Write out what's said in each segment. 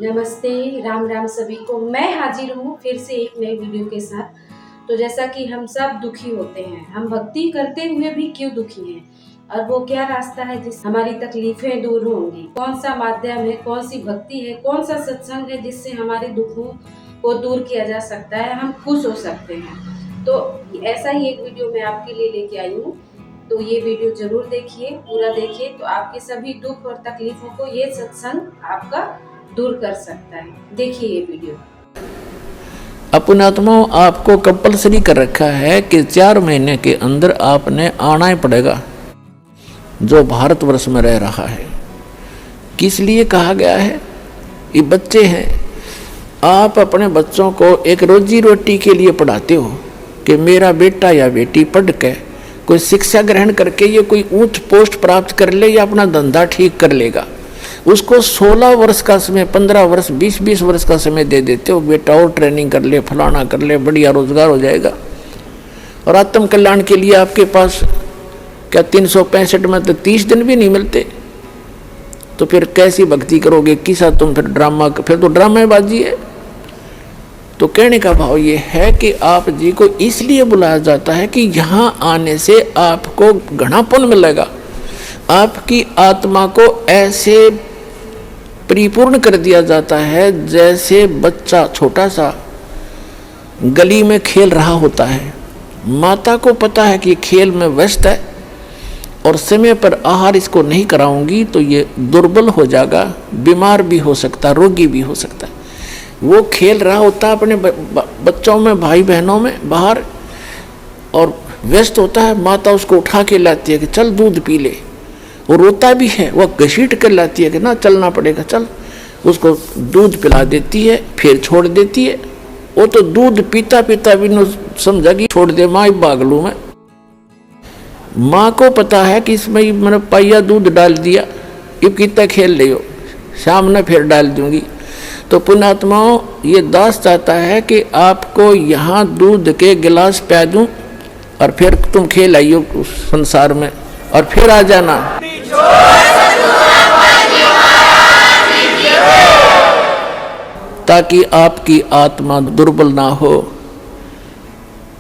नमस्ते, राम राम सभी को। मैं हाजिर हूँ फिर से एक नए वीडियो के साथ। तो जैसा कि हम सब दुखी होते हैं, हम भक्ति करते हुए भी क्यों दुखी हैं, और वो क्या रास्ता है जिससे हमारी तकलीफें दूर होंगी, कौन सा माध्यम है, कौन सी भक्ति है, कौन सा सत्संग है जिससे हमारे दुखों को दूर किया जा सकता है, हम खुश हो सकते हैं। तो ऐसा ही एक वीडियो मैं आपके लिए लेके आई हूँ। तो ये वीडियो जरूर देखिए, पूरा देखिए, तो आपके सभी दुख और तकलीफों को ये सत्संग आपका दूर कर सकता है। देखिए ये वीडियो। अपने आत्माओं, आपको कंपल्सरी कर रखा है कि 4 महीने के अंदर आपने आना ही पड़ेगा जो भारतवर्ष में रह रहा है। किस लिए कहा गया है? ये बच्चे हैं, आप अपने बच्चों को एक रोजी रोटी के लिए पढ़ाते हो कि मेरा बेटा या बेटी पढ़ के कोई शिक्षा ग्रहण करके ये कोई ऊंच पोस्ट प्राप्त कर ले या अपना धंधा ठीक कर लेगा। उसको 16 वर्ष का समय, 15 वर्ष, 20 वर्ष का समय दे देते हो, बेटा और ट्रेनिंग कर ले, फलाना कर ले, बढ़िया रोजगार हो जाएगा। और आत्म कल्याण के लिए आपके पास क्या 365 में तो 30 दिन भी नहीं मिलते, तो फिर कैसी भक्ति करोगे? किसा तुम फिर ड्रामा, फिर तो ड्रामेबाजी है। तो कहने का भाव ये है कि आप जी को इसलिए बुलाया जाता है कि यहाँ आने से आपको घना पुण्य मिलेगा, आपकी आत्मा को ऐसे परिपूर्ण कर दिया जाता है जैसे बच्चा छोटा सा गली में खेल रहा होता है। माता को पता है कि खेल में व्यस्त है और समय पर आहार इसको नहीं कराऊंगी तो ये दुर्बल हो जाएगा, बीमार भी हो सकता, रोगी भी हो सकता है। वो खेल रहा होता है अपने बच्चों में, भाई बहनों में बाहर, और व्यस्त होता है। माता उसको उठा के लाती है कि चल दूध पी ले। वो रोता भी है, वह घसीट कर लाती है कि ना चलना पड़ेगा, चल। उसको दूध पिला देती है, फिर छोड़ देती है। वो तो दूध पीता पीता भी न समझा कि छोड़ दे माँ, भाग लूँ मैं। माँ को पता है कि इसमें मैंने पाइया दूध डाल दिया, अब कितना खेल रही हो, शाम में फिर डाल दूंगी। तो पुण्यात्माओं, ये दास चाहता है कि आपको यहाँ दूध के गिलास पिला दूं और फिर तुम खेल आइयो उस संसार में और फिर आ जाना। ताकि आपकी आत्मा दुर्बल ना हो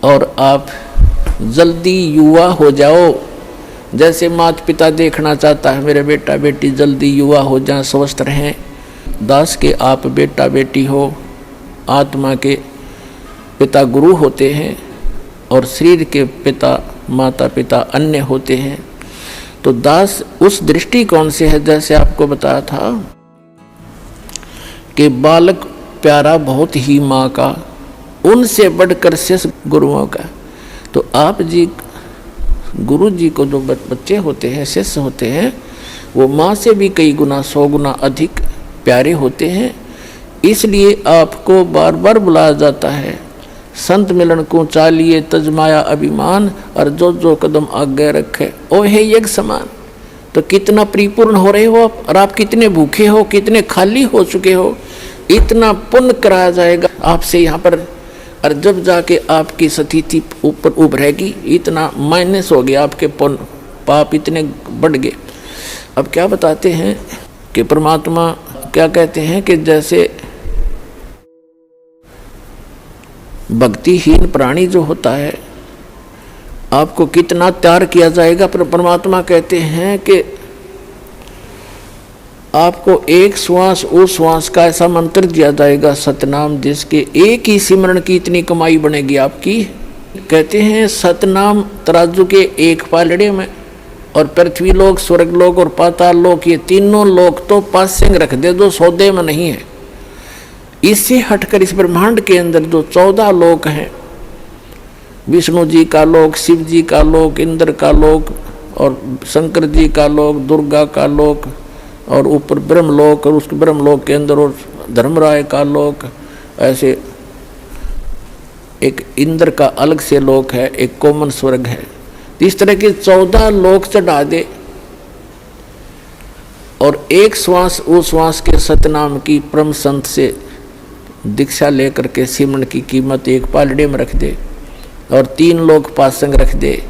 और आप जल्दी युवा हो जाओ। जैसे माता पिता देखना चाहता है मेरे बेटा बेटी जल्दी युवा हो जाए, स्वस्थ रहें। दास के आप बेटा बेटी हो, आत्मा के पिता गुरु होते हैं और शरीर के पिता माता पिता अन्य होते हैं। तो दास उस दृष्टिकोण से है, जैसे आपको बताया था कि बालक प्यारा बहुत ही माँ का, उनसे बढ़कर शेष गुरुओं का। तो आप जी गुरु जी को जो बच्चे होते हैं, शिष्य होते हैं, वो माँ से भी कई गुना 100 गुना अधिक प्यारे होते हैं। इसलिए आपको बार बार बुलाया जाता है। संत मिलन को चालिए तजमाया अभिमान, और जो जो कदम आगे रखे ओ है यज्ञ समान। तो कितना परिपूर्ण हो रहे हो आप, और आप कितने भूखे हो, कितने खाली हो चुके हो, इतना पुण्य कराया जाएगा आपसे यहाँ पर। और जब जाके आपकी स्थिति ऊपर उभरेगी, इतना माइनस हो गया आपके पुण्य पाप इतने बढ़ गए। अब क्या बताते हैं कि परमात्मा क्या कहते हैं कि जैसे भक्तिहीन प्राणी जो होता है, आपको कितना त्याग किया जाएगा, पर परमात्मा कहते हैं कि आपको एक श्वास उस श्वास का ऐसा मंत्र दिया जाएगा सतनाम, जिसके एक ही सिमरण की इतनी कमाई बनेगी आपकी। कहते हैं सतनाम तराजू के एक पालड़े में, और पृथ्वी लोक, स्वर्ग लोक और पाताल लोक, ये तीनों लोक तो पासिंग रख दे, जो सौदे में नहीं है। इससे हटकर इस ब्रह्मांड के अंदर जो 14 लोक हैं, विष्णु जी का लोक, शिव जी का लोक, इंद्र का लोक और शंकर जी का लोक, दुर्गा का लोक, और ऊपर ब्रह्मलोक, और उस ब्रह्मलोक के अंदर और धर्मराय का लोक, ऐसे एक इंद्र का अलग से लोक है, एक कॉमन स्वर्ग है। इस तरह के 14 लोक चढ़ा दे, और एक श्वास उस श्वास के सतनाम की परम संत से दीक्षा लेकर के सिमरण की कीमत एक पालड़े में रख दे, और 3 लोक पासंग रख दे।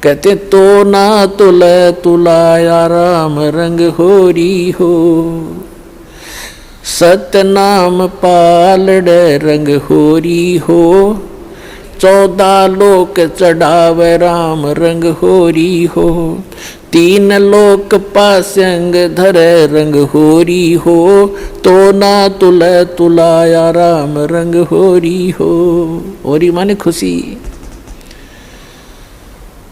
कहते तो ना तुला तुलाया राम रंग होरी हो, सतनाम पालड़ रंग होरी हो, 14 लोक चढ़ावे राम रंग होरी हो, 3 लोक पासंग धरे रंग होरी हो, तो ना तुले तुलाया राम रंग होरी हो। होरी माने खुशी,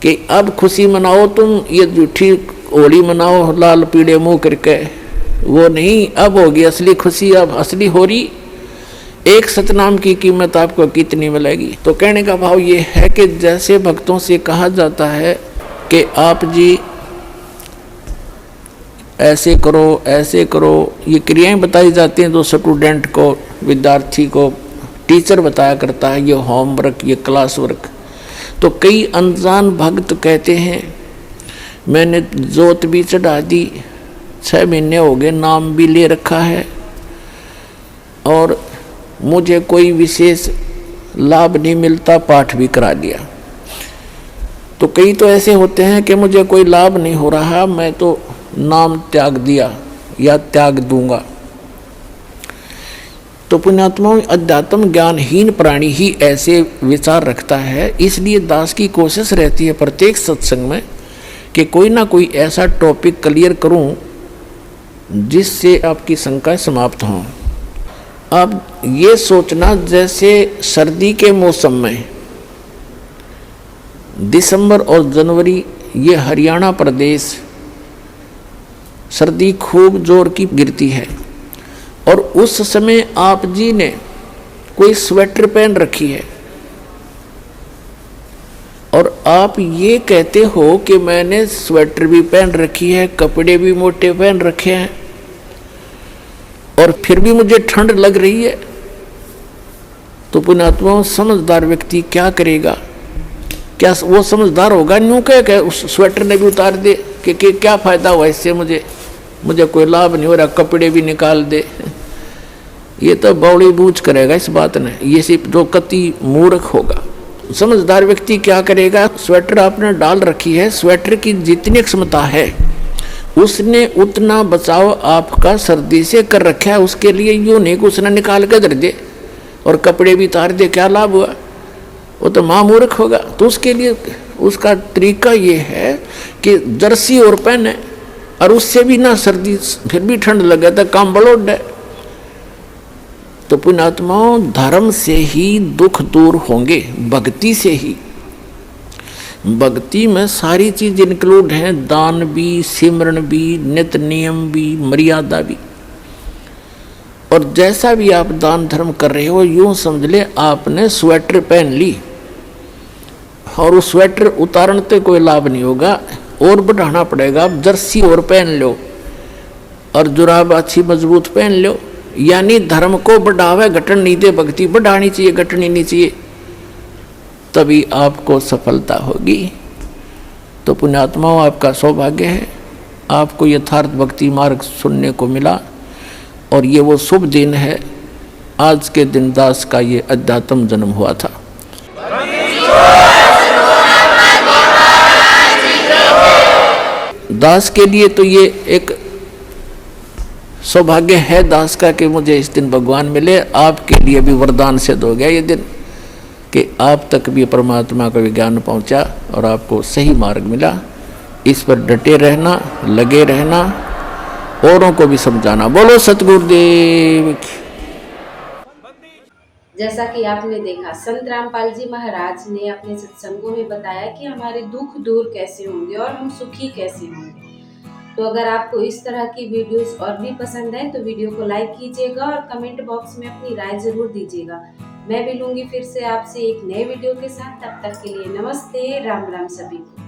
कि अब खुशी मनाओ तुम, ये झूठी होली मनाओ लाल पीले मुंह करके, वो नहीं, अब होगी असली खुशी, अब असली होरी। एक सतनाम की कीमत आपको कितनी मिलेगी? तो कहने का भाव ये है कि जैसे भक्तों से कहा जाता है कि आप जी ऐसे करो ऐसे करो, ये क्रियाएं बताई जाती हैं, तो स्टूडेंट को, विद्यार्थी को टीचर बताया करता है, ये होमवर्क, ये क्लास वर्क। तो कई अनजान भक्त कहते हैं मैंने जोत भी चढ़ा दी, 6 महीने हो गए, नाम भी ले रखा है, और मुझे कोई विशेष लाभ नहीं मिलता, पाठ भी करा लिया। तो कई तो ऐसे होते हैं कि मुझे कोई लाभ नहीं हो रहा, मैं तो नाम त्याग दिया या त्याग दूंगा। तो पुण्यात्माओं, अध्यात्म ज्ञानहीन प्राणी ही ऐसे विचार रखता है। इसलिए दास की कोशिश रहती है प्रत्येक सत्संग में कि कोई ना कोई ऐसा टॉपिक क्लियर करूं जिससे आपकी शंकाएं समाप्त हों। अब ये सोचना, जैसे सर्दी के मौसम में दिसंबर और जनवरी, ये हरियाणा प्रदेश सर्दी खूब जोर की गिरती है, और उस समय आप जी ने कोई स्वेटर पहन रखी है, और आप ये कहते हो कि मैंने स्वेटर भी पहन रखी है, कपड़े भी मोटे पहन रखे हैं, और फिर भी मुझे ठंड लग रही है। तो पुण्यात्माओं, समझदार व्यक्ति क्या करेगा? क्या वो समझदार होगा? न्यू कह उस स्वेटर ने भी उतार दे कि क्या फायदा हुआ इससे, मुझे कोई लाभ नहीं हो रहा, कपड़े भी निकाल दे। ये तो बौड़ी बूझ करेगा इस बात ने, ये सिर्फ जो कति मूर्ख होगा। समझदार व्यक्ति क्या करेगा? स्वेटर आपने डाल रखी है, स्वेटर की जितनी क्षमता है उसने उतना बचाव आपका सर्दी से कर रखा है, उसके लिए यूं नहीं कि उसने निकाल के धर दे और कपड़े भी उतार दे, क्या लाभ हुआ? वो तो महामूर्ख होगा। तो उसके लिए उसका तरीका ये है कि जर्सी और पहने, और उससे भी ना सर्दी, फिर भी ठंड लगे तो काम बलोड है। तो पुण्यात्माओं, धर्म से ही दुख दूर होंगे, भक्ति से ही। भक्ति में सारी चीज इंक्लूड हैं, दान भी, सिमरन भी, नित्य नियम भी, मर्यादा भी। और जैसा भी आप दान धर्म कर रहे हो, यूं समझ ले आपने स्वेटर पहन ली, और उस स्वेटर उतारने से कोई लाभ नहीं होगा, और बढ़ाना पड़ेगा। आप जर्सी और पहन लो, और जुराब अच्छी मजबूत पहन लो, यानी धर्म को बढ़ावे, घटन नहीं दे। भक्ति बढ़ानी चाहिए, घटनी नहीं चाहिए, तभी आपको सफलता होगी। तो पुण्यात्माओं, आपका सौभाग्य है, आपको यथार्थ भक्ति मार्ग सुनने को मिला, और ये वो शुभ दिन है, आज के दिन दास का ये अध्यात्म जन्म हुआ था। दास के लिए तो ये एक सौभाग्य है दास का कि मुझे इस दिन भगवान मिले। आपके लिए भी वरदान सिद्ध हो गया ये दिन कि आप तक भी परमात्मा का विज्ञान पहुंचा और आपको सही मार्ग मिला। इस पर डटे रहना, लगे रहना, औरों को भी समझाना। बोलो सतगुरुदेव की। जैसा कि आपने देखा, संत रामपाल जी महाराज ने अपने सत्संगों में बताया कि हमारे दुख दूर कैसे होंगे और हम सुखी कैसे होंगे। तो अगर आपको इस तरह की वीडियोस और भी पसंद है तो वीडियो को लाइक कीजिएगा और कमेंट बॉक्स में अपनी राय जरूर दीजिएगा। मैं मिलूंगी फिर से आपसे एक नए वीडियो के साथ। तब तक के लिए नमस्ते, राम राम सभी को।